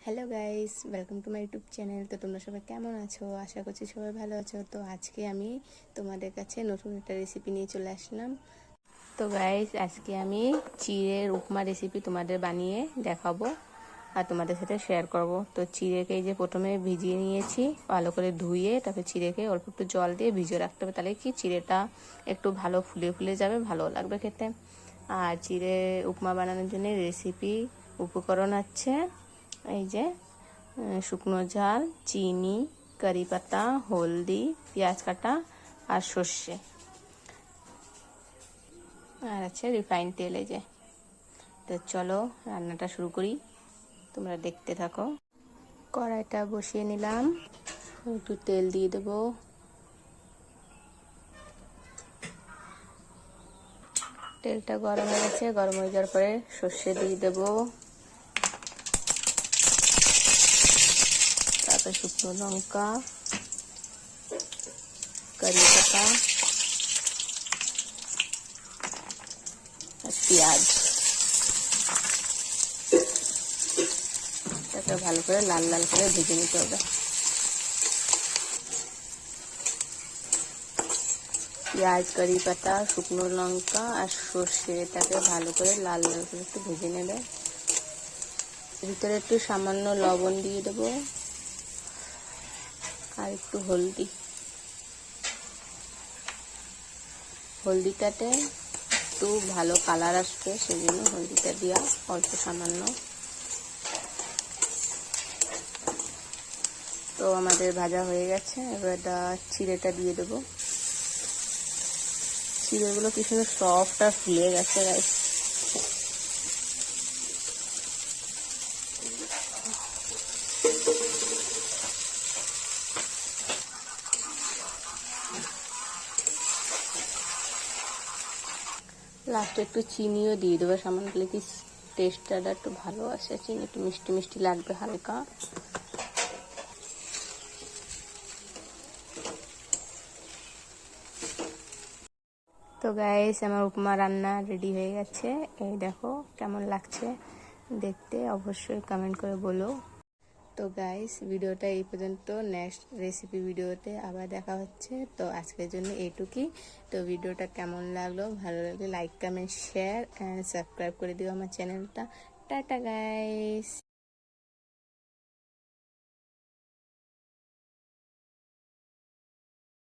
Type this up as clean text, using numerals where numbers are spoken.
Hello guys, welcome to my YouTube channel. তো তোমরা সবাই কেমন আছো? আশা করছি সবাই ভালো আছো। তো আজকে আমি তোমাদের কাছে নতুন একটা রেসিপি নিয়ে চলে আসলাম। তো গাইস, আজকে আমি চিড়ের উপমা রেসিপি তোমাদের বানিয়ে দেখাবো আর তোমাদের সাথে শেয়ার করব। তো চিড়েকে এই যে প্রথমে ভিজিয়ে নিয়েছি, ভালো করে ধুয়ে তারপরে চিড়েকে অল্প একটু জল দিয়ে ভিজিয়ে রাখতে হবে, তাহলে কি চিড়েটা একটু ভালো ফুলে ফুলে যাবে, ভালো লাগবে খেতে। আর চিড়ে উপমা বানানোর জন্য রেসিপি উপকরণ আছে এই যে শুকনো ঝাল, চিনি, কারি পাতা, হলদি, পেঁয়াজ কাটা আর সর্ষে, আর আছে রিফাইন তেল। এই যে, তো চলো রান্নাটা শুরু করি, তোমরা দেখতে থাকো। কড়াইটা বসিয়ে নিলাম, একটু তেল দিয়ে দেবো। তেলটা গরম হয়ে গেছে, গরম হয়ে যাওয়ার পরে সর্ষে দিয়ে দেবো, তারপরে শুকনো লঙ্কা, কারি পাতা আর পেঁয়াজ। তাকে ভালো করে লাল লাল করে ভেজে নিতে হবে। পেঁয়াজ, কারি পাতা, শুকনো লঙ্কা আর সর্ষে, এটাকে ভালো করে লাল লাল করে একটু ভেজে নেবে। ভিতরে একটু সামান্য লবণ দিয়ে দেবো আর একটু হলদি। হলদিটাতে একটু ভালো কালার আসবে, সেই জন্য হলদিটা দেওয়া অল্প সামান্য। তো আমাদের ভাজা হয়ে গেছে, এবার চিড়েটা দিয়ে দেবো। চিড়েগুলো কি সুন্দর সফট আর ফুলে গেছে গাইস। লাস্টে একটু চিনিও দিয়ে দেবো সামান্য, তাহলে কি টেস্টটা একটু ভালো আসে। চিনি একটু মিষ্টি মিষ্টি লাগবে হালকা। তো গাইস, আমার উপমা রান্না রেডি হয়ে গেছে। এই দেখো কেমন লাগছে দেখতে, অবশ্যই কমেন্ট করে বলো। তো গাইস, ভিডিওটা এই পর্যন্ত, নেক্সট রেসিপি ভিডিওতে আবার দেখা হচ্ছে। তো আজকের জন্য এইটুকুই। তো ভিডিওটা কেমন লাগলো, ভালো লাগলে like, comment, share and subscribe করে দিও আমার চ্যানেলটা। Tata guys.